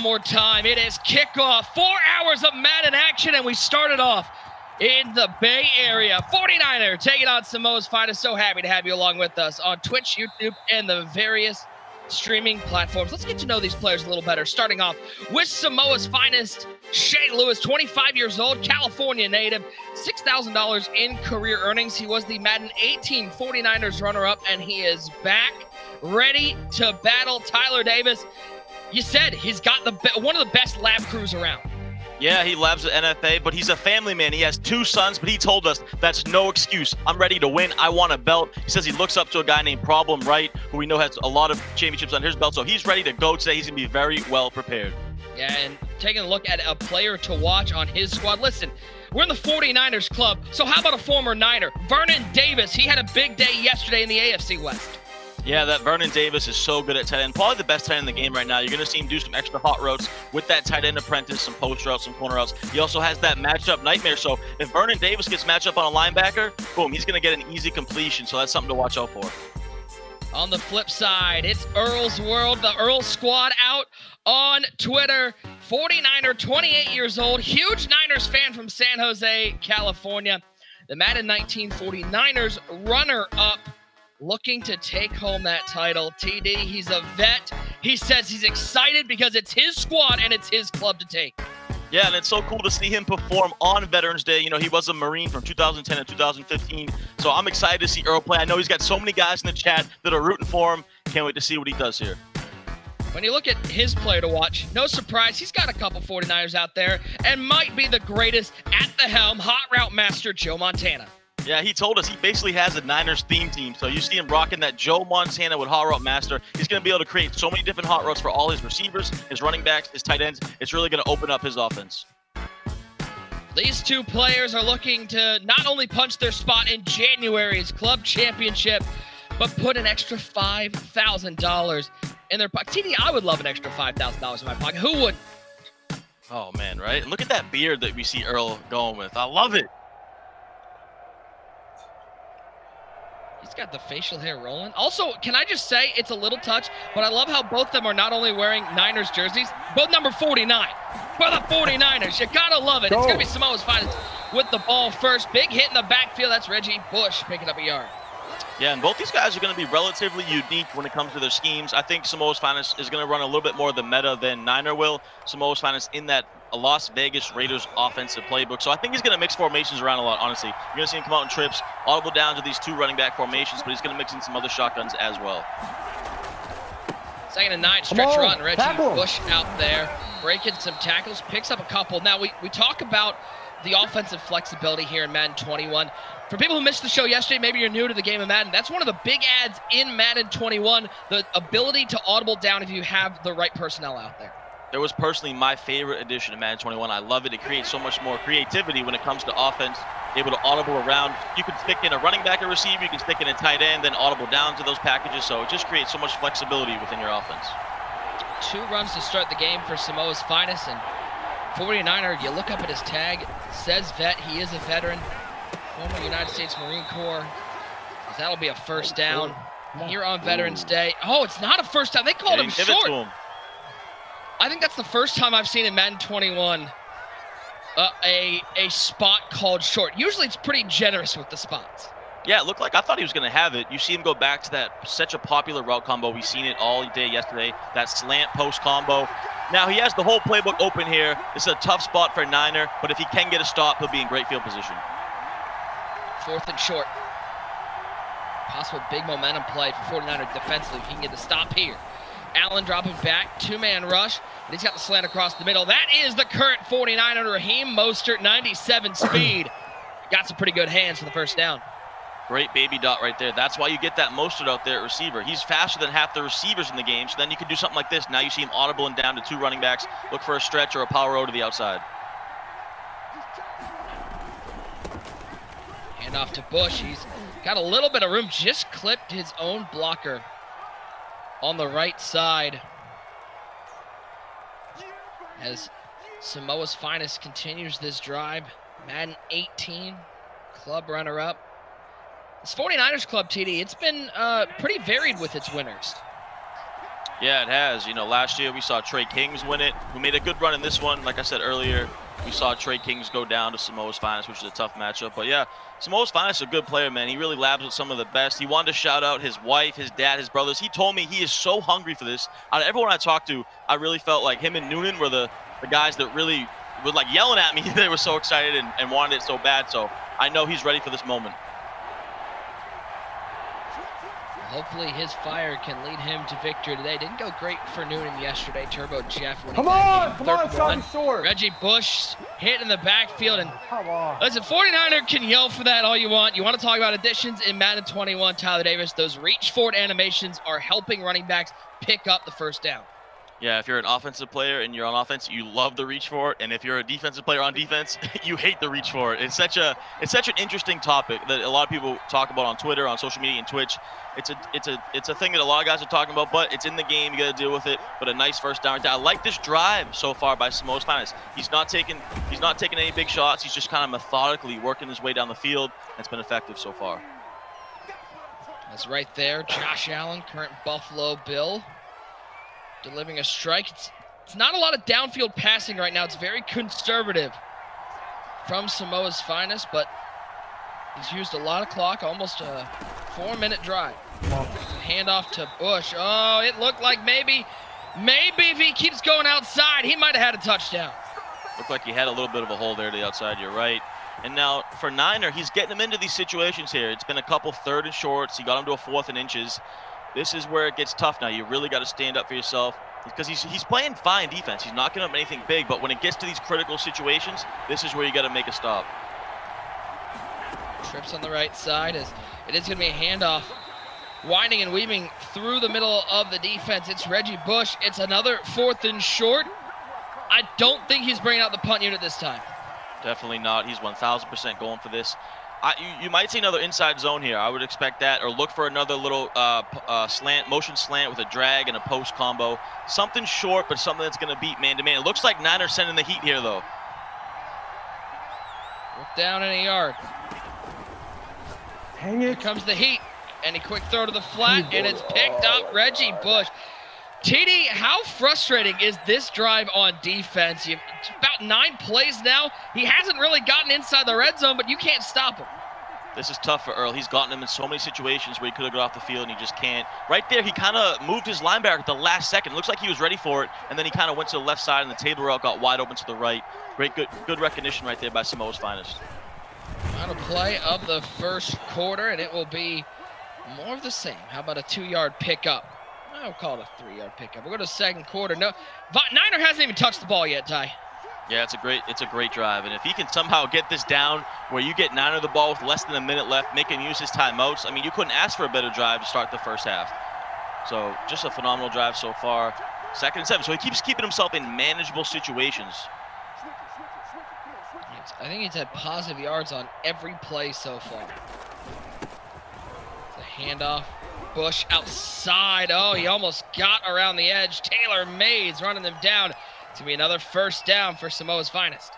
more time. It is kickoff. 4 hours of Madden action, and we started off in the Bay Area. 49er taking on Samoa's Finest. So happy to have you along with us on Twitch, YouTube, and the various streaming platforms. Let's get to know these players a little better. Starting off with Samoa's Finest, Shea Lewis, 25 years old, California native, $6,000 in career earnings. He was the Madden 18 49ers runner-up, and he is back, ready to battle Tyler Davis. You said he's got one of the best lab crews around. Yeah, he labs at NFA, but he's a family man. He has 2 sons, but he told us that's no excuse. I'm ready to win. I want a belt. He says he looks up to a guy named Problem Right, who we know has a lot of championships on his belt, so he's ready to go today. He's going to be very well prepared. Yeah, and taking a look at a player to watch on his squad. Listen, we're in the 49ers club, so how about a former Niner? Vernon Davis, he had a big day yesterday in the AFC West. Yeah, that Vernon Davis is so good at tight end. Probably the best tight end in the game right now. You're going to see him do some extra hot routes with that tight end apprentice, some post routes, some corner routes. He also has that matchup nightmare. So if Vernon Davis gets matched up on a linebacker, boom, he's going to get an easy completion. So that's something to watch out for. On the flip side, it's Earl's World, the Earl squad out on Twitter. 49er, 28 years old, huge Niners fan from San Jose, California. The Madden 19 49ers runner-up, looking to take home that title. TD, he's a vet. He says he's excited because it's his squad and it's his club to take. Yeah, and it's so cool to see him perform on Veterans Day. You know, he was a Marine from 2010 to 2015, so I'm excited to see Earl play. I know he's got so many guys in the chat that are rooting for him. Can't wait to see what he does here. When you look at his player to watch, no surprise, he's got a couple 49ers out there and might be the greatest at the helm, hot route master Joe Montana. Yeah, he told us he basically has a Niners theme team. So you see him rocking that Joe Montana with hot route master. He's going to be able to create so many different hot routes for all his receivers, his running backs, his tight ends. It's really going to open up his offense. These 2 players are looking to not only punch their spot in January's club championship, but put an extra $5,000 in their pocket. TD, I would love an extra $5,000 in my pocket. Who wouldn't? Oh, man, right? And look at that beard that we see Earl going with. I love it. He's got the facial hair rolling. Also, can I just say, it's a little touch, but I love how both of them are not only wearing Niners jerseys, both number 49. For the 49ers, you gotta love it. It's gonna be Samoa's Finest with the ball first. Big hit in the backfield. That's Reggie Bush picking up a yard. Yeah, and both these guys are going to be relatively unique when it comes to their schemes. I think Samoa's Finest is going to run a little bit more of the meta than Niner will. Samoa's Finest in that Las Vegas Raiders offensive playbook. So I think he's going to mix formations around a lot, honestly. You're going to see him come out in trips, audible down to these 2 running back formations, but he's going to mix in some other shotguns as well. 2nd and 9, stretch run. Reggie Bush out there, breaking some tackles, picks up a couple. Now, we talk about the offensive flexibility here in Madden 21. For people who missed the show yesterday, maybe you're new to the game of Madden, that's one of the big ads in Madden 21, the ability to audible down if you have the right personnel out there. It was personally my favorite addition to Madden 21. I love it. It creates so much more creativity when it comes to offense, able to audible around. You can stick in a running back or receiver, you can stick in a tight end, then audible down to those packages, so it just creates so much flexibility within your offense. 2 runs to start the game for Samoa's Finest, and 49er, you look up at his tag, says vet, he is a veteran. Former United States Marine Corps. That'll be a first down here on Veterans Day. Oh, it's not a first down. They called him short. I think that's the first time I've seen in Madden 21 a spot called short. Usually it's pretty generous with the spots. Yeah, it looked like I thought he was going to have it. You see him go back to that such a popular route combo. We've seen it all day yesterday, that slant post combo. Now he has the whole playbook open here. This is a tough spot for a Niner, but if he can get a stop, he'll be in great field position. 4th and short. Possible big momentum play for 49er defensively. He can get the stop here. Allen dropping back, 2-man rush, and he's got the slant across the middle. That is the current 49er, Raheem Mostert, 97 speed. Got some pretty good hands for the first down. Great baby dot right there. That's why you get that Mostert out there at receiver. He's faster than half the receivers in the game, so then you can do something like this. Now you see him audible and down to 2 running backs, look for a stretch or a power row to the outside. Hand off to Bush. He's got a little bit of room, just clipped his own blocker on the right side. As Samoa's Finest continues this drive. Madden 18, club runner-up. This 49ers club, TD, it's been pretty varied with its winners. Yeah, it has. You know, last year we saw Trey Kings win it, who made a good run in this one. Like I said earlier, we saw Trey Kings go down to Samoa's Finest, which is a tough matchup. But yeah, Samoa's Finest is a good player, man. He really labs with some of the best. He wanted to shout out his wife, his dad, his brothers. He told me he is so hungry for this. Out of everyone I talked to, I really felt like him and Noonan were the guys that really were like yelling at me. They were so excited and wanted it so bad. So I know he's ready for this moment. Hopefully his fire can lead him to victory today. Didn't go great for Noonan yesterday. Turbo Jeff winning Come that on, game. Charlie Short. Reggie Bush hit in the backfield. And Come on. listen, 49er can yell for that all you want. You want to talk about additions in Madden 21, Tyler Davis. Those reach forward animations are helping running backs pick up the first down. Yeah, if you're an offensive player and you're on offense, you love the reach for it, and if you're a defensive player on defense, you hate the reach for it. It's such an interesting topic that a lot of people talk about on Twitter, on social media, and Twitch. It's a thing that a lot of guys are talking about, but it's in the game. You got to deal with it. But a nice first down. I like this drive so far by Samoa's Finest. He's not taking any big shots. He's just kind of methodically working his way down the field. It's been effective so far. That's right there, Josh Allen, current Buffalo Bill, delivering a strike. It's not a lot of downfield passing right now. It's very conservative from Samoa's Finest, but he's used a lot of clock, almost a 4-minute drive. Handoff to Bush. Oh, it looked like maybe if he keeps going outside, he might have had a touchdown. Looked like he had a little bit of a hole there to the outside. You're right. And now for Niner, he's getting him into these situations here. It's been a couple 3rd and shorts. He got him to a 4th and inches. This is where it gets tough now. You really got to stand up for yourself because he's playing fine defense. He's not giving up anything big, but when it gets to these critical situations, this is where you got to make a stop. Trips on the right side. It is going to be a handoff. Winding and weaving through the middle of the defense. It's Reggie Bush. It's another 4th and short. I don't think he's bringing out the punt unit this time. Definitely not. He's 1,000% going for this. You might see another inside zone here. I would expect that, or look for another little motion slant with a drag and a post combo. Something short, but something that's going to beat man-to-man. It looks like Niners sending the heat here, though. Down in a yard. Hang Here it. comes the heat. And a quick throw to the flat, and it's picked up. Reggie Bush. TD, how frustrating is this drive on defense? You've about 9 plays now. He hasn't really gotten inside the red zone, but you can't stop him. This is tough for Earl. He's gotten him in so many situations where he could have got off the field and he just can't. Right there, he kind of moved his linebacker at the last second. Looks like he was ready for it, and then he kind of went to the left side, and the table route got wide open to the right. Good recognition right there by Samoa's Finest. Final play of the first quarter, and it will be more of the same. How about a 2-yard pickup? I'll call it a 3-yard pickup. We'll go to second quarter. No, Niner hasn't even touched the ball yet, Ty. Yeah, it's a great drive, and if he can somehow get this down where you get Niner the ball with less than a minute left, make him use his timeouts. I mean, you couldn't ask for a better drive to start the first half. So just a phenomenal drive so far. 2nd and 7. So he keeps keeping himself in manageable situations. I think he's had positive yards on every play so far. The handoff. Bush outside. Oh, he almost got around the edge. Taylor Mays running them down. It's going to be another first down for Samoa's Finest.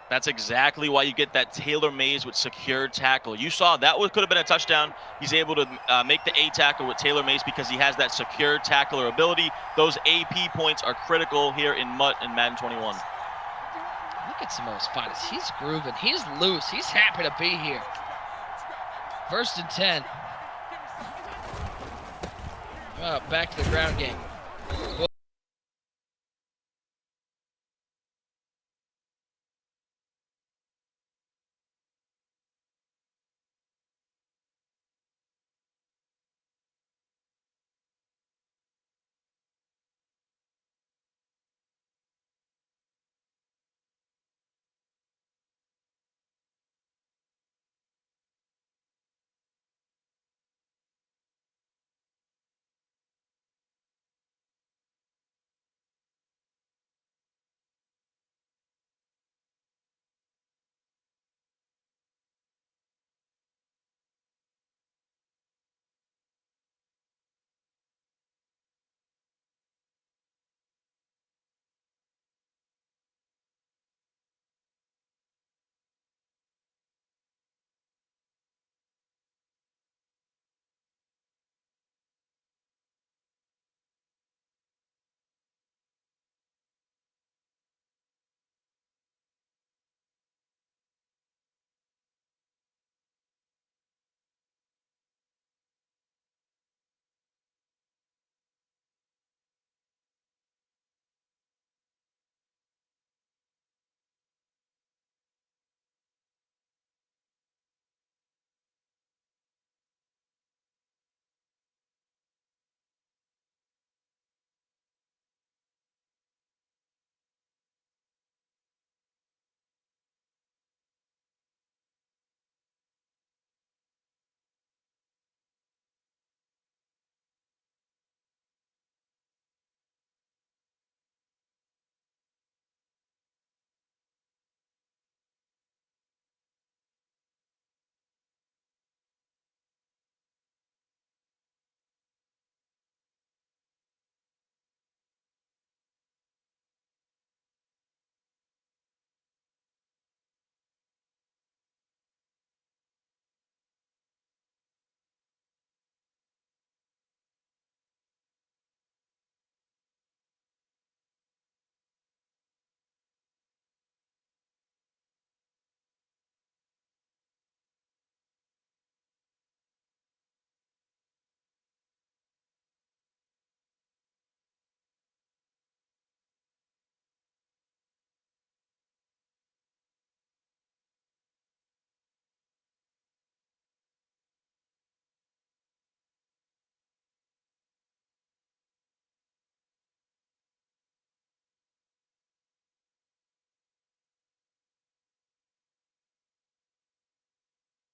That's exactly why you get that Taylor Mays with secured tackle. You saw that could have been a touchdown. He's able to make the A tackle with Taylor Mays because he has that secured tackler ability. Those AP points are critical here in MUT and Madden 21. Look at Samoa's Finest. He's grooving. He's loose. He's happy to be here. 1st and 10. Back to the ground game.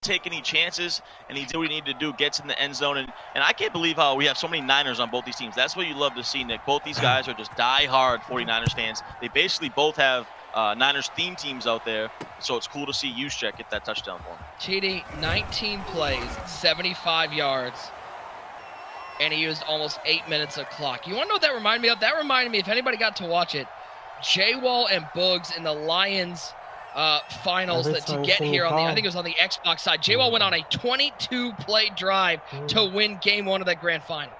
take any chances, and he did what he needed to do, gets in the end zone. And I can't believe how we have so many Niners on both these teams. That's what you love to see, Nick. Both these guys are just die-hard 49ers fans. They basically both have Niners theme teams out there, so it's cool to see Juszczyk get that touchdown for him. TD, 19 plays, 75 yards, and he used almost 8 minutes of clock. You want to know what that reminded me of? That reminded me, if anybody got to watch it, J-Wall and Boogs in the Lions finals to get here on the, I think it was on the Xbox side. J-Wall went on a 22-play drive to win game 1 of that grand final.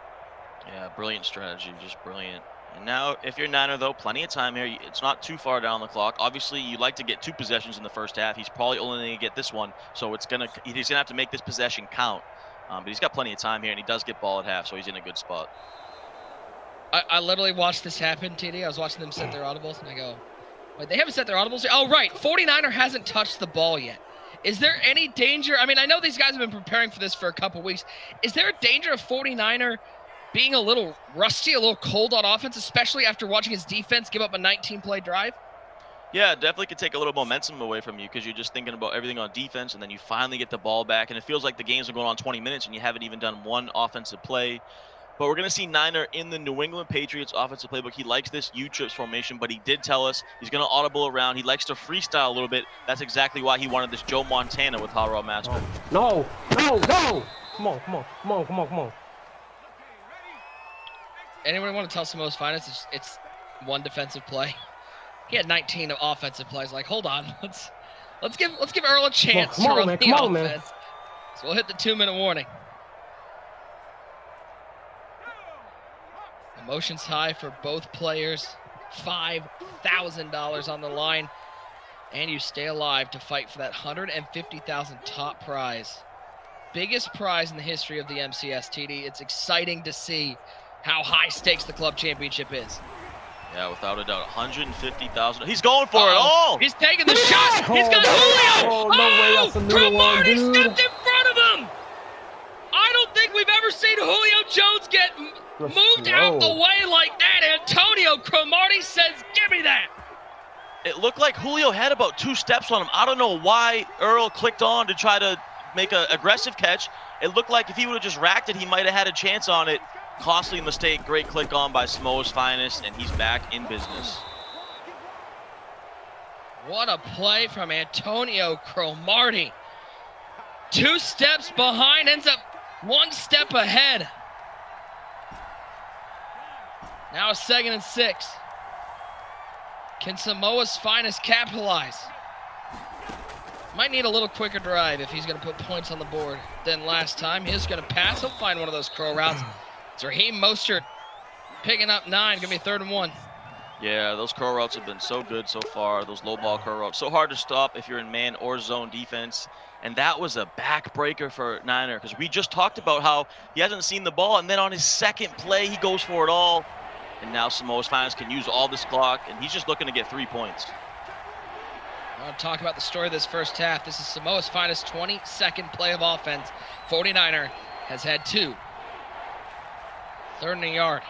Yeah, brilliant strategy, just brilliant. And now, if you're Niner, though, plenty of time here. It's not too far down the clock. Obviously, you'd like to get 2 possessions in the first half. He's probably only going to get this one, so he's going to have to make this possession count. But he's got plenty of time here, and he does get ball at half, so he's in a good spot. I literally watched this happen, TD. I was watching them set their audibles, and I go, wait, they haven't set their audibles yet? Oh, right. 49er hasn't touched the ball yet. Is there any danger? I mean, I know these guys have been preparing for this for a couple weeks. Is there a danger of 49er being a little rusty, a little cold on offense, especially after watching his defense give up a 19-play drive? Yeah, definitely could take a little momentum away from you because you're just thinking about everything on defense, and then you finally get the ball back, and it feels like the games are going on 20 minutes, and you haven't even done one offensive play. But we're going to see Niner in the New England Patriots offensive playbook. He likes this U-trips formation, but he did tell us he's going to audible around. He likes to freestyle a little bit. That's exactly why he wanted this Joe Montana with Hot Rod Master. No! Come on. Anyone want to tell Samoa's Fyn3st it's one defensive play? He had 19 offensive plays. Like, hold on, let's give Earl a chance to run the offense. So we'll hit the 2-minute warning. Emotions high for both players. $5,000 on the line, and you stay alive to fight for that $150,000 top prize. Biggest prize in the history of the MCS, TD. It's exciting to see how high stakes the club championship is. Yeah, without a doubt, 150,000. He's going for it all. He's taking the shot. He's got Julio. Oh, no way. That's a new one, dude. Stepped in front of him. I don't think we've ever seen Julio Jones get moved out the way like that. Antonio Cromartie says, give me that. It looked like Julio had about 2 steps on him. I don't know why Earl clicked on to try to make an aggressive catch. It looked like if he would have just racked it, he might have had a chance on it. Costly mistake, great click on by Samoa's Fyn3st, and he's back in business. What a play from Antonio Cromartie. 2 steps behind, ends up 1 step ahead. Now 2nd and 6. Can Samoa's Fyn3st capitalize? Might need a little quicker drive if he's going to put points on the board than last time. He's going to pass. He'll find one of those crow routes. It's Raheem Mostert picking up 9. Going to be 3rd and 1. Yeah, those crow routes have been so good so far. Those low ball crow routes. So hard to stop if you're in man or zone defense. And that was a backbreaker for Niner because we just talked about how he hasn't seen the ball. And then on his 2nd play, he goes for it all. And now Samoa's Fyn3st can use all this clock. And he's just looking to get 3 points. I want to talk about the story of this first half. This is Samoa's Fyn3st 22nd play of offense. 49er has had 2. 3rd and a yard.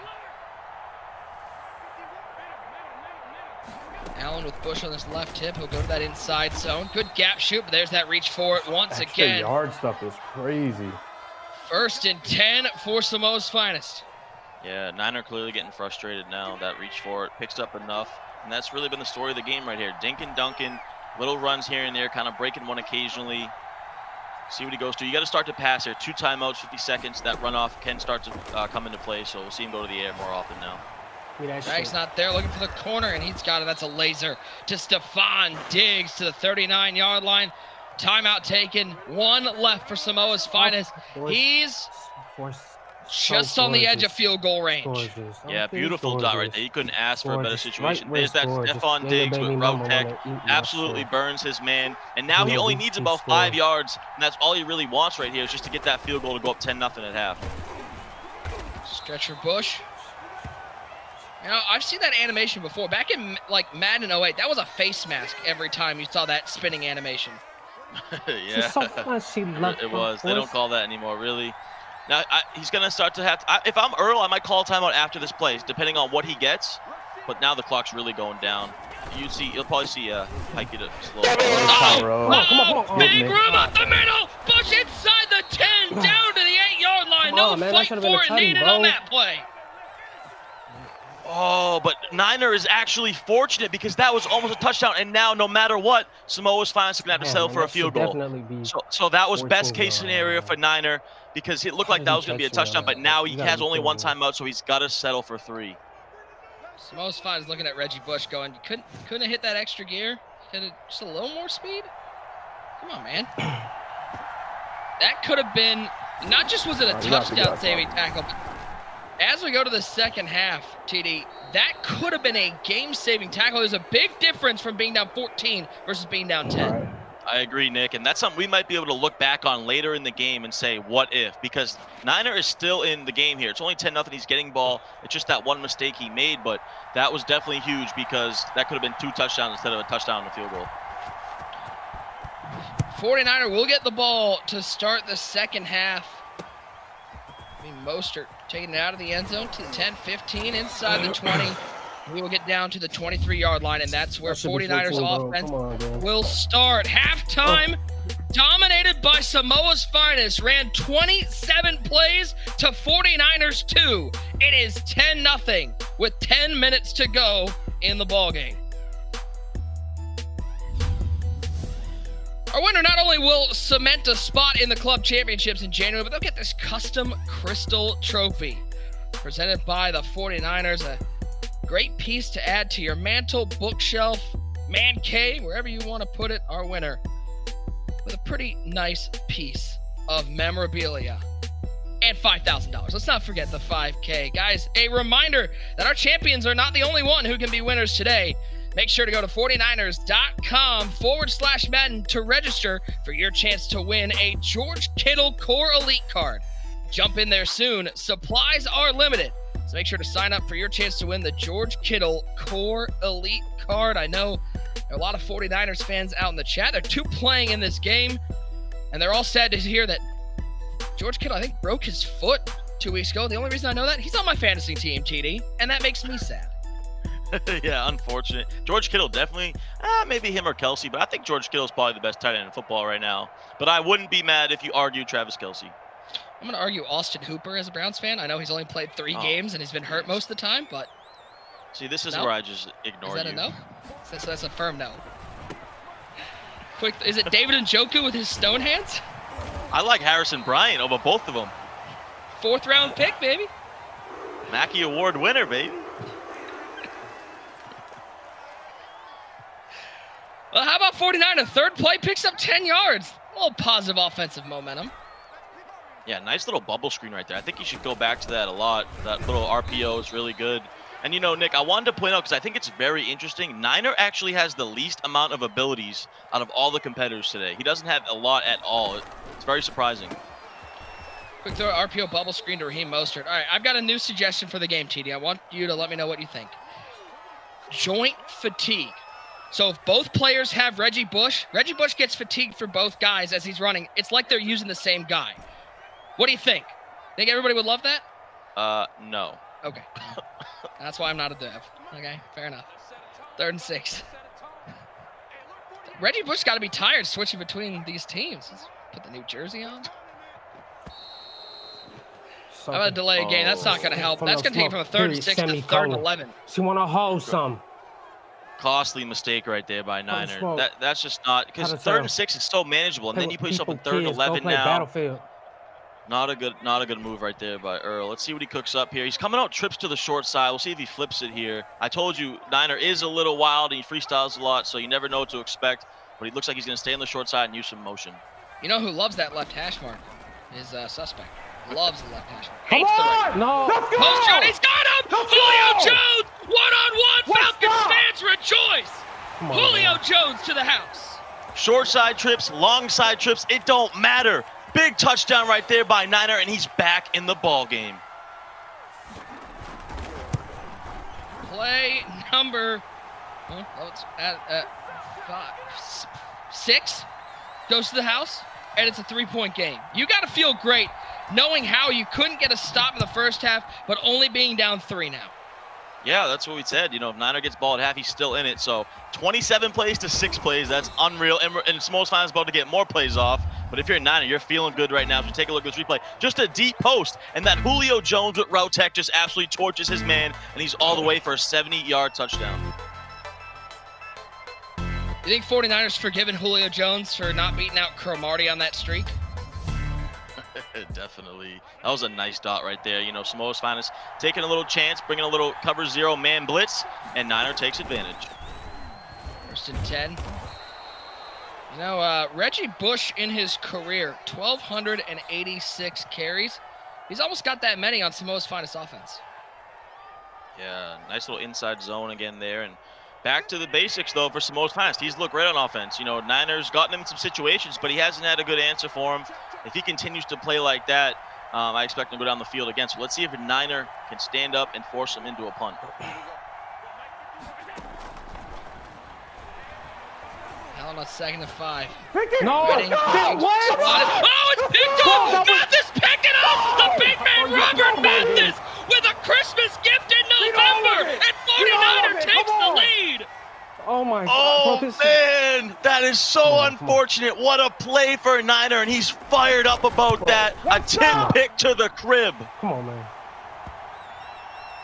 Allen with Bush on his left hip. He'll go to that inside zone. Good gap shoot, but there's that reach for it once again. Yard stuff is crazy. 1st and 10 for Samoa's Fyn3st. Yeah, Niner clearly getting frustrated now. That reach for it picks up enough. And that's really been the story of the game right here. Dink and Duncan, little runs here and there, kind of breaking one occasionally. See what he goes to. You got to start to pass here. 2 timeouts, 50 seconds. That runoff can start to come into play, so we'll see him go to the air more often now. Drag's not there, looking for the corner, and he's got it. That's a laser to Stephon Diggs to the 39-yard line. Timeout taken. 1 left for Samoa's Fyn3st. He's just on the edge of field goal range. Yeah, beautiful dot right there. You couldn't ask for a better situation. There's that Stephon Diggs with route tech. Absolutely burns his man. And now he only needs about 5 yards, and that's all he really wants right here is just to get that field goal to go up 10-0 at half. Stretcher Bush. You know, I've seen that animation before. Back in like Madden 08, that was a face mask every time you saw that spinning animation. Yeah, it was. They don't call that anymore, really. Now, he's going to start to have to, if I'm Earl, I might call timeout after this play, depending on what he gets. But now the clock's really going down. You'll probably see Hike it up slow. Big room up the middle. Bush inside the 10, down to the 8-yard line. No fight for it needed on that play. Oh, but Niner is actually fortunate because that was almost a touchdown, and now no matter what, Samoa's Finest are going to have to settle for a field goal. So that was best case scenario for Niner because it looked like that was going to be a touchdown, but now he has only one timeout, so he's got to settle for 3. Samoa's Finest looking at Reggie Bush going, you couldn't have hit that extra gear? Could have just a little more speed? Come on, man. That could have been, not just was it a touchdown saving tackle, but as we go to the second half, TD, that could have been a game-saving tackle. There's a big difference from being down 14 versus being down 10. Right. I agree, Nick, and that's something we might be able to look back on later in the game and say, what if? Because Niner is still in the game here. It's only 10-0. He's getting ball. It's just that one mistake he made, but that was definitely huge because that could have been 2 touchdowns instead of a touchdown and a field goal. 49er will get the ball to start the second half. Mostert taking it out of the end zone to the 10-15 inside the 20. We will get down to the 23-yard line, and that's where 49ers offense will start. Halftime, dominated by Samoa's Finest, ran 27 plays to 49ers 2. It is 10-0 with 10 minutes to go in the ballgame. Our winner not only will cement a spot in the club championships in January, but they'll get this custom crystal trophy presented by the 49ers. A great piece to add to your mantle, bookshelf, man cave, wherever you want to put it. Our winner with a pretty nice piece of memorabilia and $5,000. Let's not forget the 5K. Guys, a reminder that our champions are not the only one who can be winners today. Make sure to go to 49ers.com/Madden to register for your chance to win a George Kittle Core Elite card. Jump in there soon. Supplies are limited. So make sure to sign up for your chance to win the George Kittle Core Elite card. I know there are a lot of 49ers fans out in the chat. They're 2 playing in this game, and they're all sad to hear that George Kittle, I think, broke his foot 2 weeks ago. The only reason I know that, he's on my fantasy team, TD, and that makes me sad. Yeah, unfortunate. George Kittle definitely, maybe him or Kelsey, but I think George Kittle is probably the best tight end in football right now. But I wouldn't be mad if you argued Travis Kelce. I'm going to argue Austin Hooper as a Browns fan. I know he's only played 3 games and he's been hurt most of the time, but... See, this is where I just ignore you. Is that a no? So that's a firm no. Quick, is it David Njoku with his stone hands? I like Harrison Bryant over both of them. 4th round pick, baby. Mackey Award winner, baby. Well, how about 49? A third play picks up 10 yards. A little positive offensive momentum. Yeah, nice little bubble screen right there. I think you should go back to that a lot. That little RPO is really good. And, you know, Nick, I wanted to point out, because I think it's very interesting, Niner actually has the least amount of abilities out of all the competitors today. He doesn't have a lot at all. It's very surprising. Quick throw, RPO bubble screen to Raheem Mostert. All right, I've got a new suggestion for the game, TD. I want you to let me know what you think. Joint fatigue. So if both players have Reggie Bush gets fatigued for both guys as he's running. It's like they're using the same guy. What do you think? Think everybody would love that? No. Okay. That's why I'm not a dev. Okay, fair enough. 3rd and 6. Reggie Bush's got to be tired switching between these teams. Let's put the new jersey on. How about a delay a game? That's not going to help. That's going to take it from a 3rd and 6 to 3rd and 11. She want to hold some. Costly mistake right there by Niner. That's just not, because 3rd and 6 is so manageable, and then you put yourself in 3rd and 11 now. Not a good move right there by Earl. Let's see what he cooks up here. He's coming out trips to the short side. We'll see if he flips it here. I told you Niner is a little wild and he freestyles a lot, so you never know what to expect. But he looks like he's going to stay on the short side and use some motion. You know who loves that left hash mark? Is Suspect. Loves the left hash mark. Come on! No. Post Jones, he's got him! Julio Jones! One-on-one! Falcons fans rejoice! Julio Jones to the house. Short side trips, long side trips, it don't matter. Big touchdown right there by Niner, and he's back in the ball game. Play number 6 goes to the house, and it's a 3-point game. You got to feel great knowing how you couldn't get a stop in the first half, but only being down 3 now. Yeah, that's what we said. You know, if Niner gets ball at half, he's still in it. So 27 plays to 6 plays. That's unreal. And Samoa's Finest about to get more plays off. But if you're a Niner, you're feeling good right now. So take a look at this replay. Just a deep post. And that Julio Jones with route tech just absolutely torches his man. And he's all the way for a 70-yard touchdown. You think 49ers forgiven Julio Jones for not beating out Cromartie on that streak? Definitely. That was a nice dot right there. You know, Samoa's Finest taking a little chance, bringing a little cover 0 man blitz, and Niner takes advantage. 1st and 10. You know, Reggie Bush in his career, 1,286 carries. He's almost got that many on Samoa's Finest offense. Yeah, nice little inside zone again there. And back to the basics, though, for Samoa's Finest. He's looked great on offense. You know, Niners gotten him in some situations, but he hasn't had a good answer for him. If he continues to play like that, I expect him to go down the field again. So let's see if a Niner can stand up and force him into a punt. Hell on a 2nd and 5. No, what? Oh, it's picked up! Mathis picked it up! The big man Robert Mathis with a Christmas gift in November! And 49er takes the lead! Oh my God. God. Man, that is so unfortunate. What a play for a Niner, and he's fired up about that. A tip pick to the crib. Come on, man.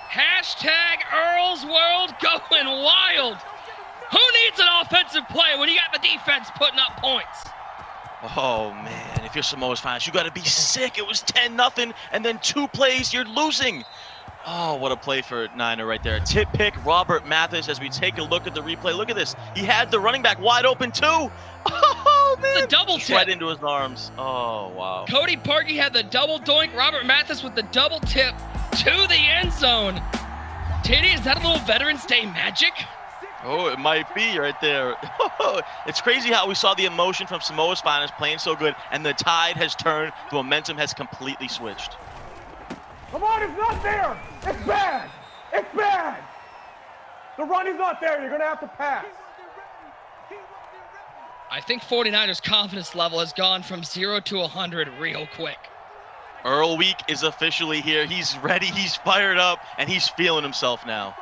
Hashtag Earl's World going wild. Who needs an offensive play when you got the defense putting up points? Oh, man, if you're Samoa's Finest, you got to be sick. It was 10-0, and then 2 plays, you're losing. Oh, what a play for Niner right there. Tip pick, Robert Mathis, as we take a look at the replay. Look at this. He had the running back wide open, too. Oh, man. The double tip. Right into his arms. Oh, wow. Cody Parkey had the double doink. Robert Mathis with the double tip to the end zone. Titty, is that a little Veterans Day magic? Oh, it might be right there. It's crazy how we saw the emotion from Samoa's Finest playing so good, and the tide has turned. The momentum has completely switched. Come on, it's not there. It's bad. It's bad. The run is not there. You're going to have to pass. I think 49ers confidence level has gone from 0 to 100 real quick. Earl Week is officially here. He's ready. He's fired up, and he's feeling himself now.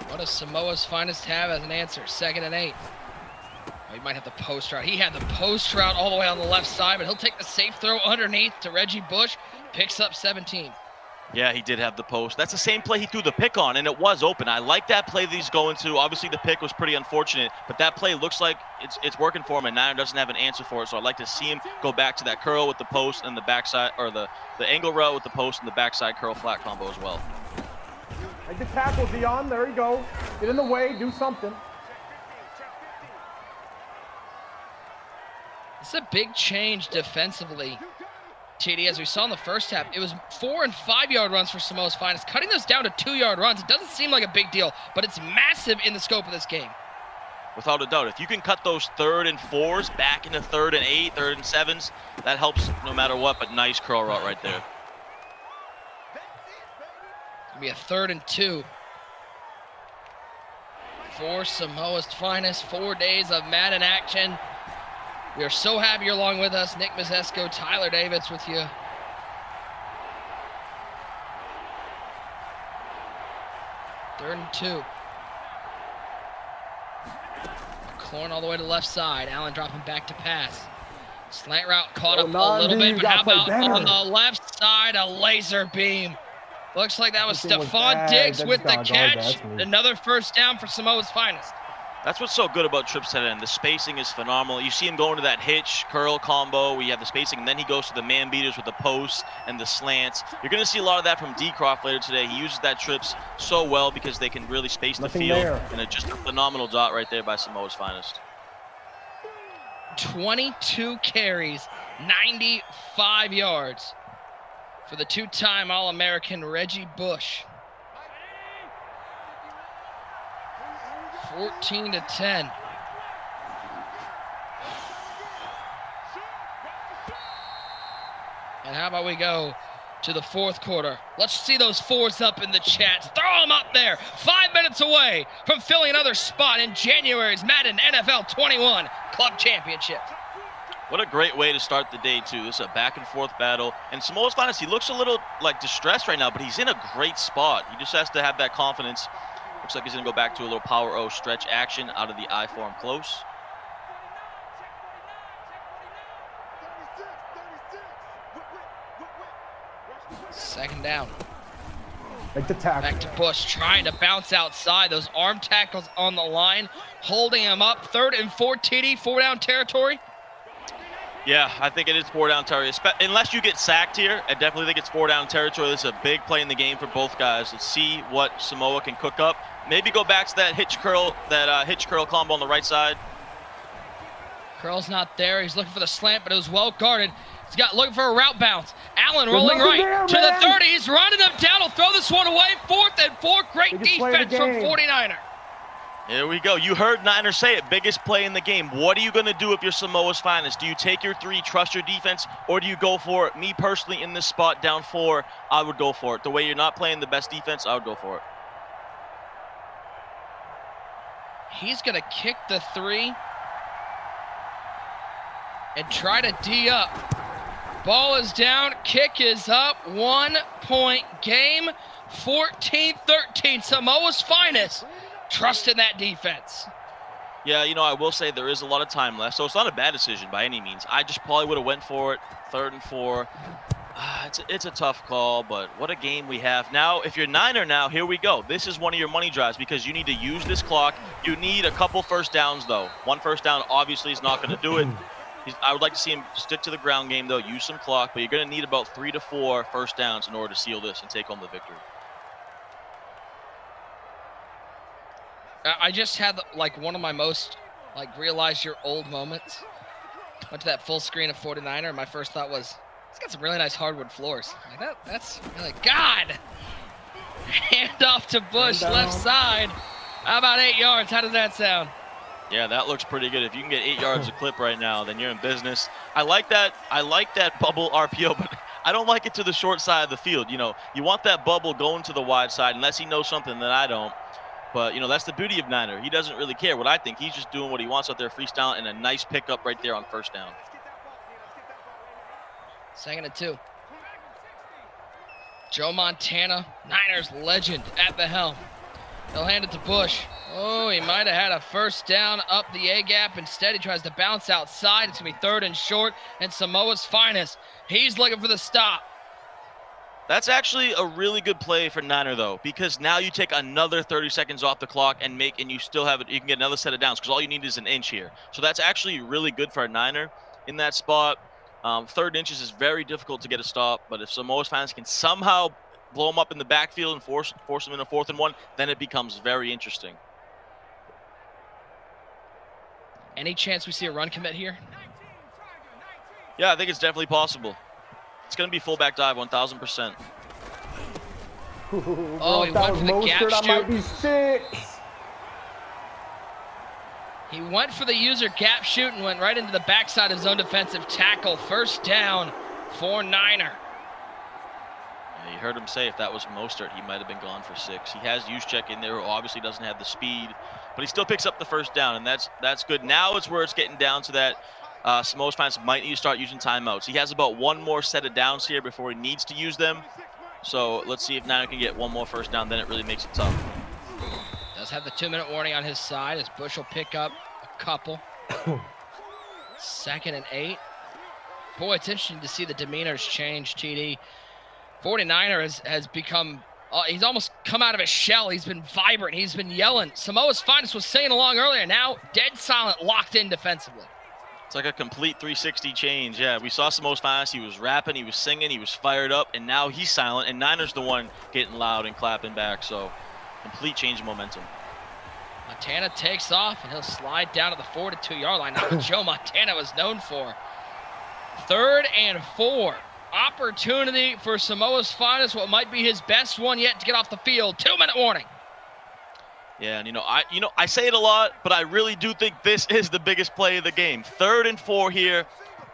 What does Samoa's Finest have as an answer? 2nd and 8. Oh, he might have the post route. He had the post route all the way on the left side, but he'll take the safe throw underneath to Reggie Bush. Picks up 17. Yeah, he did have the post. That's the same play he threw the pick on, and it was open. I like that play that he's going to. Obviously, the pick was pretty unfortunate, but that play looks like it's working for him, and Niner doesn't have an answer for it. So I'd like to see him go back to that curl with the post and the backside, or the angle route with the post and the backside curl flat combo as well. Make the tackle, Dion. There you go. Get in the way. Do something. It's a big change defensively, TD. As we saw in the first half, it was 4- and 5-yard runs for Samoa's Finest. Cutting those down to 2-yard runs, it doesn't seem like a big deal, but it's massive in the scope of this game. Without a doubt, if you can cut those 3rd and 4s back into 3rd and 8, 3rd and 7s, that helps no matter what, but nice curl route right there. It'll be a 3rd and 2 for Samoa's Finest. 4 days of Madden action. We are so happy you're along with us. Nick Mazesco, Tyler Davis with you. Third and 2. McLaurin all the way to the left side. Allen dropping back to pass. Slant route caught up a little bit, but how about on the left side, a laser beam. Looks like that was Stephon Diggs with the catch. Another first down for Samoa's Finest. That's what's so good about trips to the end. The spacing is phenomenal. You see him going to that hitch, curl combo. We have the spacing, and then he goes to the man beaters with the posts and the slants. You're going to see a lot of that from D-Croft later today. He uses that trips so well because they can really space the field. And it's just a phenomenal dot right there by Samoa's Finest. 22 carries, 95 yards for the 2-time All-American Reggie Bush. 14-10. And how about we go to the 4th quarter? Let's see those 4s up in the chat. Throw them up there. 5 minutes away from filling another spot in January's Madden NFL 21 Club Championship. What a great way to start the day, too. This is a back-and-forth battle. And Samoa's Finest, he looks a little, like, distressed right now, but he's in a great spot. He just has to have that confidence. Looks like he's going to go back to a little power O stretch action out of the I form close. Second down. Make the tackle. Back to Bush, trying to bounce outside. Those arm tackles on the line, holding him up. 3rd and 4, TD, 4-down territory. Yeah, I think it is 4-down territory. Unless you get sacked here, I definitely think it's 4-down territory. This is a big play in the game for both guys. Let's see what Samoa can cook up. Maybe go back to that hitch curl combo on the right side. Curl's not there. He's looking for the slant, but it was well guarded. He's got looking for a route bounce. Allen rolling right to the 30. He's running them down. He'll throw this one away. 4th and 4. Great defense from 49er. Here we go. You heard Niners say it. Biggest play in the game. What are you going to do if you're Samoa's Finest? Do you take your 3, trust your defense, or do you go for it? Me personally, in this spot, down 4, I would go for it. The way you're not playing the best defense, I would go for it. He's going to kick the 3 and try to D up. Ball is down. Kick is up. 1-point game. 14-13. Samoa's Finest. Trust in that defense. Yeah, you know, I will say there is a lot of time left, so it's not a bad decision by any means. I just probably would have went for it. 3rd and 4. It's a tough call, but what a game we have. Now, if you're Niner now, here we go. This is one of your money drives because you need to use this clock. You need a couple first downs, though. 1 first down obviously is not going to do it. I would like to see him stick to the ground game, though, use some clock, but you're going to need about 3 to 4 first downs in order to seal this and take home the victory. I just had like one of my most realize your old moments. Went to that full screen of 49er, and my first thought was, it's got some really nice hardwood floors. Like that's like, God! Hand off to Bush, left side. How about 8 yards? How does that sound? Yeah, that looks pretty good. If you can get 8 yards a clip right now, then you're in business. I like that bubble RPO, but I don't like it to the short side of the field. You know, you want that bubble going to the wide side, unless he knows something that I don't. But, you know, that's the beauty of Niner. He doesn't really care what I think. He's just doing what he wants out there, freestyle, and a nice pickup right there on first down. 2nd and 2. Joe Montana, Niners legend at the helm. He'll hand it to Bush. Oh, he might have had a first down up the A-gap. Instead, he tries to bounce outside. It's going to be 3rd and short, and Samoa's Finest. He's looking for the stop. That's actually a really good play for Niner, though, because now you take another 30 seconds off the clock and you still have it. You can get another set of downs because all you need is an inch here. So that's actually really good for a Niner in that spot. 3rd inches is very difficult to get a stop, but if Samoa's fans can somehow blow them up in the backfield and force them in a 4th and 1, then it becomes very interesting. Any chance we see a run commit here? Yeah, I think it's definitely possible. It's going to be fullback dive, 1,000%. Oh, he went for the gap shoot. That might be 6. He went for the user gap shoot and went right into the backside of zone defensive tackle. First down for Niner. Yeah, you heard him say if that was Mostert, he might have been gone for 6. He has Juszczyk in there, who obviously doesn't have the speed, but he still picks up the first down, and that's good. Now it's where it's getting down to that. Samoa's fans might need to start using timeouts. He has about 1 more set of downs here before he needs to use them. So let's see if Niner can get 1 more first down, then it really makes it tough. Does have the 2-minute warning on his side as Bush will pick up a couple. 2nd and 8. Boy, it's interesting to see the demeanors change, TD. 49er has become, he's almost come out of his shell. He's been vibrant. He's been yelling. Samoa's Finest was singing along earlier. Now dead silent, locked in defensively. It's like a complete 360 change. Yeah, we saw Samoa's Finest. He was rapping, he was singing, he was fired up, and now he's silent, and Niner's the one getting loud and clapping back. So complete change of momentum. Montana takes off, and he'll slide down to the 4 to 2 yard line. Not what Joe Montana was known for. 3rd and 4. Opportunity for Samoa's Finest, what might be his best one yet to get off the field. 2-minute warning. Yeah, and I say it a lot, but I really do think this is the biggest play of the game. 3rd and 4 here.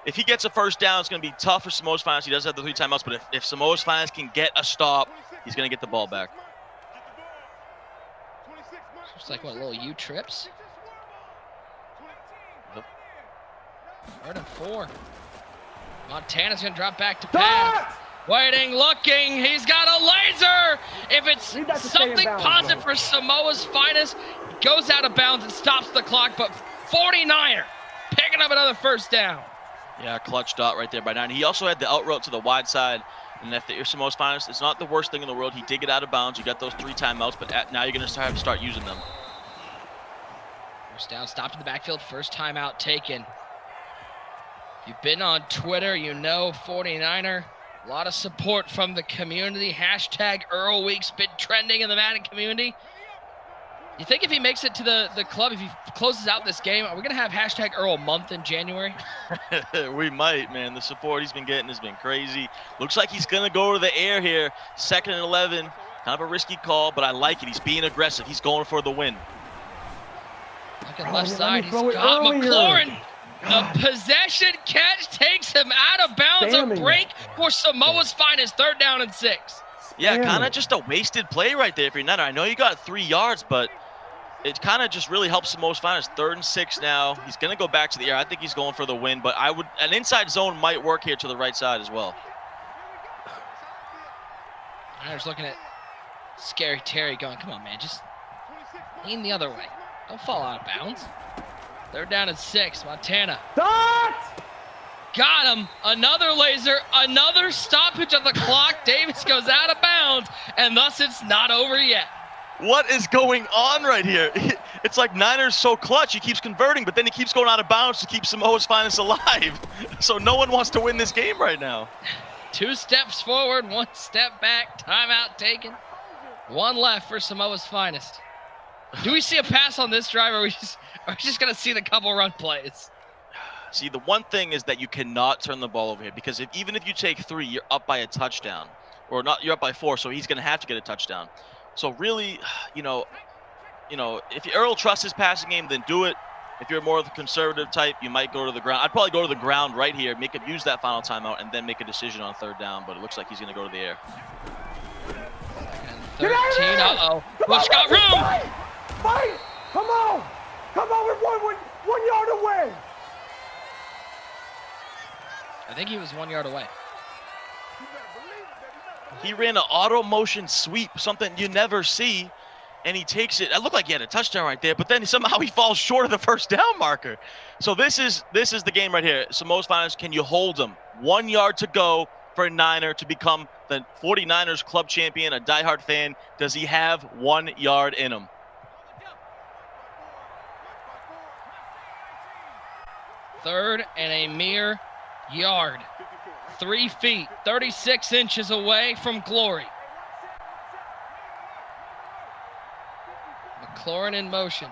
If he gets a first down, it's going to be tough for Samoa's Finest. He does have the 3 timeouts, but if Samoa's Finest can get a stop, he's going to get the ball back. Looks like what, little U-trips? Yep. 3rd and 4. Montana's going to drop back to pass. Waiting, looking. He's got a laser. If it's something positive for Samoa's Finest, it goes out of bounds and stops the clock. But 49er picking up another first down. Yeah, clutch dot right there by 9. He also had the out route to the wide side. And if you're Samoa's Finest, it's not the worst thing in the world. He did get out of bounds. You got those 3 timeouts, but now you're going to have to start using them. First down, stopped in the backfield. First timeout taken. If you've been on Twitter, you know 49er. A lot of support from the community. Hashtag Earl Week's been trending in the Madden community. You think if he makes it to the club, if he closes out this game, are we going to have hashtag Earl month in January? We might, man. The support he's been getting has been crazy. Looks like he's going to go to the air here. 2nd and 11. Kind of a risky call, but I like it. He's being aggressive. He's going for the win. Look at left side. He's got McLaurin. The possession catch takes him out of bounds. A break for Samoa's Finest. 3rd down and 6. Yeah, kind of just a wasted play right there for your Nutter. I know you got 3 yards, but it kind of just really helps Samoa's Finest. 3rd and 6 now. He's going to go back to the air. I think he's going for the win, but an inside zone might work here to the right side as well. Niners looking at Scary Terry going, come on, man, just lean the other way. Don't fall out of bounds. 3rd down and 6. Montana. Dot! Got him. Another laser. Another stoppage of the clock. Davis goes out of bounds, and thus it's not over yet. What is going on right here? It's like Niners so clutch. He keeps converting, but then he keeps going out of bounds to keep Samoa's Finest alive. So no one wants to win this game right now. 2 steps forward, 1 step back. Timeout taken. 1 left for Samoa's Finest. Do we see a pass on this drive, or are we just going to see the couple run plays? See, the one thing is that you cannot turn the ball over here, because even if you take 3, you're up by a touchdown. Or not, you're up by 4, so he's going to have to get a touchdown. So really, if Earl trusts his passing game, then do it. If you're more of the conservative type, you might go to the ground. I'd probably go to the ground right here, make him use that final timeout, and then make a decision on 3rd down, but it looks like he's going to go to the air. 13, uh-oh. Bush got room! Fight! Come on! Come on, we're 1 yard away! I think he was 1 yard away. He ran an auto motion sweep, something you never see, and he takes it. It looked like he had a touchdown right there, but then somehow he falls short of the 1st down marker. So this is the game right here. Samoa's Finest, can you hold him? 1 yard to go for a Niner to become the 49ers club champion, a diehard fan. Does he have 1 yard in him? Third and a mere yard. 3 feet, 36 inches away from glory. McLaurin in motion.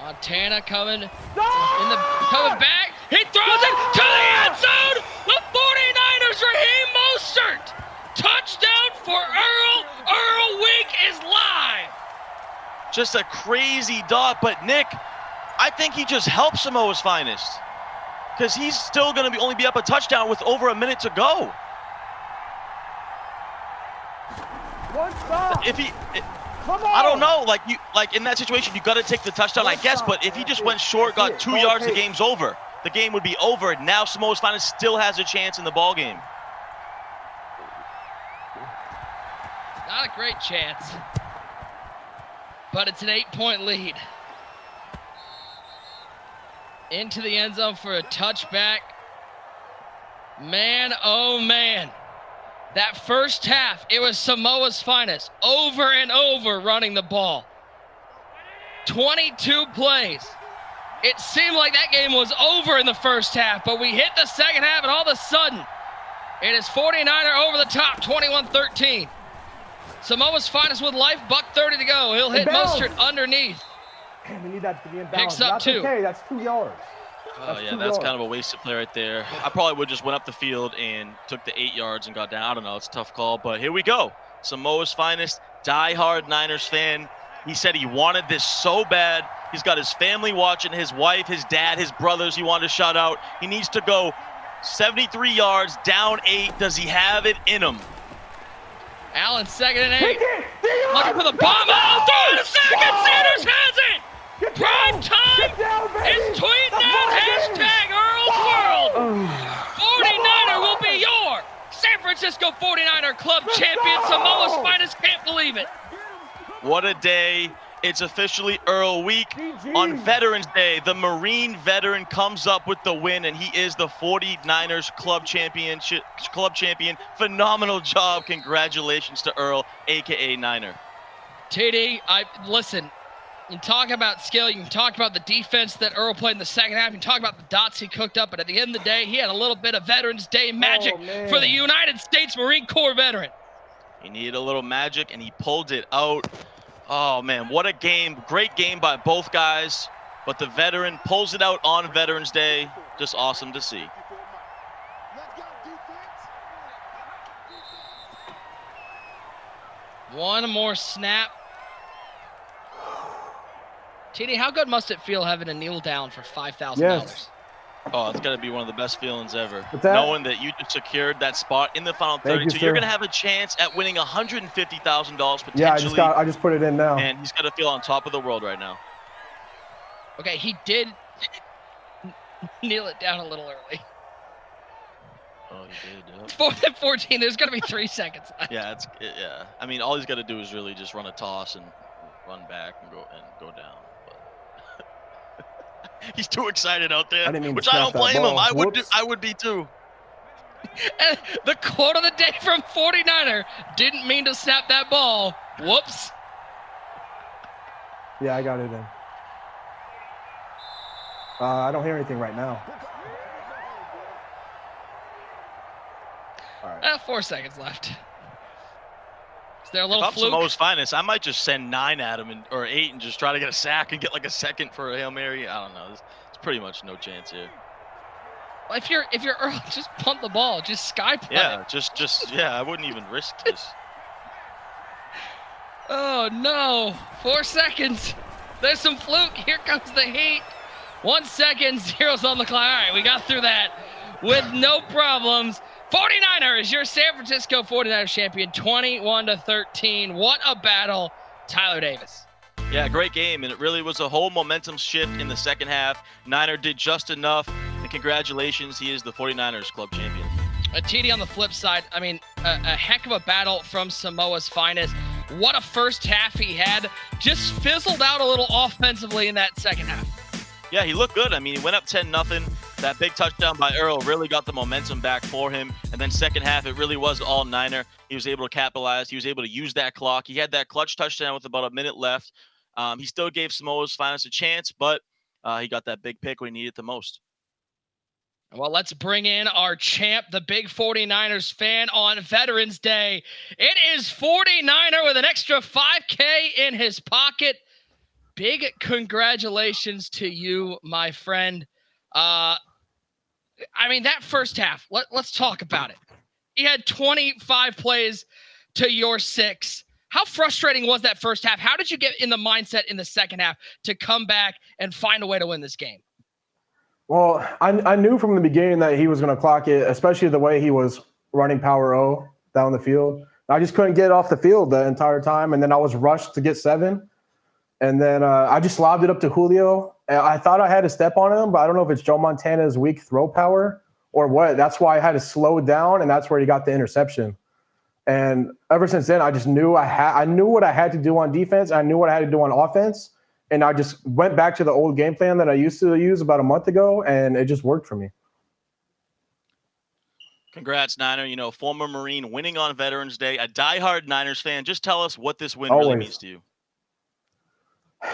Montana coming back. He throws it to the end zone. The 49ers, Raheem Mostert. Touchdown for Earl. Earl Week is live. Just a crazy dot, but Nick, I think he just helps Samoa's Finest, because he's still going to only be up a touchdown with over a minute to go. One stop. I don't know, like in that situation, you got to take the touchdown, I guess. But if he just went short, got 2 yards, the game's over. The game would be over. Now Samoa's Finest still has a chance in the ball game. Not a great chance, but it's an 8-point lead. Into the end zone for a touchback. Man, oh man. That first half, it was Samoa's Finest over and over running the ball. 22 plays. It seemed like that game was over in the first half, but we hit the second half, and all of a sudden, it is 49er over the top, 21-13. Samoa's Finest with life, $1:30 to go. He'll hit Mostert underneath. Man, we need that to be in bounds. Picks up That's 2. Okay, that's 2 yards. Oh, yeah, that's kind of a wasted play right there. I probably would just went up the field and took the 8 yards and got down. I don't know. It's a tough call, but here we go. Samoa's Finest, diehard Niners fan. He said he wanted this so bad. He's got his family watching, his wife, his dad, his brothers he wanted to shout out. He needs to go 73 yards, down 8. Does he have it in him? Allen, 2nd and 8. Looking for the bomb. Oh, throw it a second. Sanders has it. Prime time is tweeting out hashtag Earl's World. 49er will be your San Francisco 49er club champion. Samoa's finest can't believe it. What a day. It's officially Earl Week. On Veterans Day, the Marine veteran comes up with the win, and he is the 49ers club champion. Phenomenal job. Congratulations to Earl, a.k.a. Niner. TD, listen, you can talk about skill, you can talk about the defense that Earl played in the second half, you can talk about the dots he cooked up, but at the end of the day, he had a little bit of Veterans Day magic for the United States Marine Corps veteran. He needed a little magic, and he pulled it out. Oh, man, what a game. Great game by both guys, but the veteran pulls it out on Veterans Day. Just awesome to see. One more snap. TD, how good must it feel having a kneel down for $5,000? Yes. Oh, it's got to be one of the best feelings ever. Knowing that you just secured that spot in the final 32. You're going to have a chance at winning $150,000 potentially. Yeah, I just put it in now. And he's got to feel on top of the world right now. Okay, he did kneel it down a little early. Oh, he did. Yep. 4th and 14. There's going to be 3 seconds left. Yeah, yeah. I mean, all he's got to do is really just run a toss and run back and go down. He's too excited out there, which I don't blame him. I would be too. And the quote of the day from 49er, didn't mean to snap that ball. Whoops. Yeah, I got it in. I don't hear anything right now. All right. 4 seconds left. Is there a little if I'm fluke? Samoa's finest, I might just send 9 at him or 8 and just try to get a sack and get like a second for a Hail Mary. I don't know. It's pretty much no chance here. Well, if you're Earl, just punt the ball. Just sky play. Yeah, I wouldn't even risk this. Oh no! 4 seconds. There's some fluke. Here comes the heat. 1 second. 0's on the clock. All right, we got through that with no problems. 49ers, your San Francisco 49ers champion, 21-13. What a battle, Tyler Davis. Yeah, great game, and it really was a whole momentum shift in the second half. Niner did just enough, and congratulations, he is the 49ers club champion. TD on the flip side, I mean, a heck of a battle from Samoa's finest. What a first half he had. Just fizzled out a little offensively in that second half. Yeah, he looked good. I mean, he went up 10-0. That big touchdown by Earl really got the momentum back for him. And then second half, it really was all Niner. He was able to capitalize. He was able to use that clock. He had that clutch touchdown with about a minute left. He still gave Samoa's finest a chance, but he got that big pick when he needed it the most. Well, let's bring in our champ, the big 49ers fan on Veterans Day. It is 49er with an extra $5K in his pocket. Big congratulations to you, my friend. I mean, that first half, let's talk about it. He had 25 plays to your 6. How frustrating was that first half? How did you get in the mindset in the second half to come back and find a way to win this game? Well, I knew from the beginning that he was going to clock it, especially the way he was running power O down the field. I just couldn't get off the field the entire time, and then I was rushed to get 7. And then I just lobbed it up to Julio. I thought I had a step on him, but I don't know if it's Joe Montana's weak throw power or what. That's why I had to slow down, and that's where he got the interception. And ever since then, I just knew I knew what I had to do on defense. I knew what I had to do on offense. And I just went back to the old game plan that I used to use about a month ago, and it just worked for me. Congrats, Niner. You know, former Marine winning on Veterans Day, a diehard Niners fan. Just tell us what this win really means to you.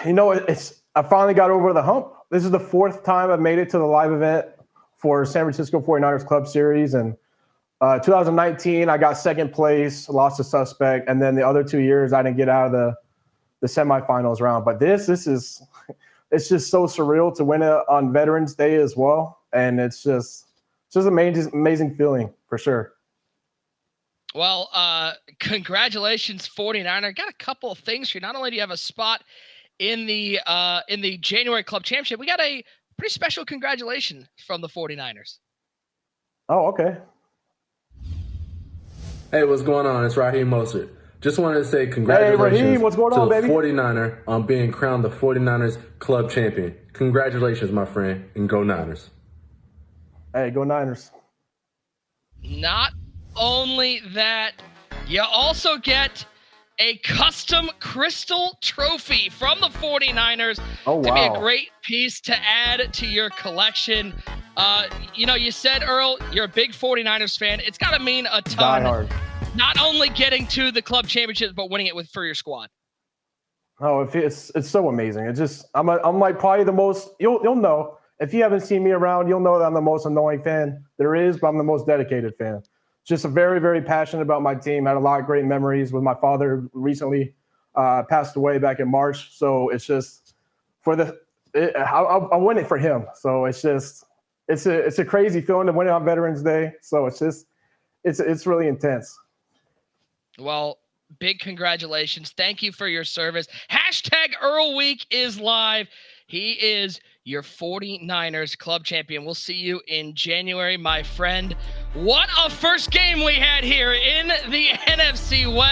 You know, I finally got over the hump. This is the 4th time I've made it to the live event for San Francisco 49ers Club Series. And 2019, I got 2nd place, lost a suspect. And then the other 2 years, I didn't get out of the semifinals round. But it's just so surreal to win it on Veterans Day as well. And it's just amazing feeling for sure. Well, congratulations, 49er. Got a couple of things here. Not only do you have a spot in the January Club Championship, we got a pretty special congratulations from the 49ers. Oh, okay. Hey, what's going on? It's Raheem Mostert. Just wanted to say congratulations Raheem, what's going on, to the baby? 49er on being crowned the 49ers club champion. Congratulations, my friend, and go Niners. Hey, go Niners. Not only that, you also get a custom crystal trophy from the 49ers to be a great piece to add to your collection. You said, Earl, you're a big 49ers fan. It's got to mean a ton. Die hard. Not only getting to the club championships, but winning it for your squad. Oh, it's so amazing. It's just I'm like probably the most. You'll know if you haven't seen me around. You'll know that I'm the most annoying fan there is, but I'm the most dedicated fan. Just a very, very passionate about my team. Had a lot of great memories with my father. Recently passed away back in March. So it's just I win it for him. So it's a crazy feeling to win it on Veterans Day. So it's really intense. Well, big congratulations. Thank you for your service. Hashtag Earl Week is live. He is your 49ers club champion. We'll see you in January, my friend. What a first game we had here in the NFC West.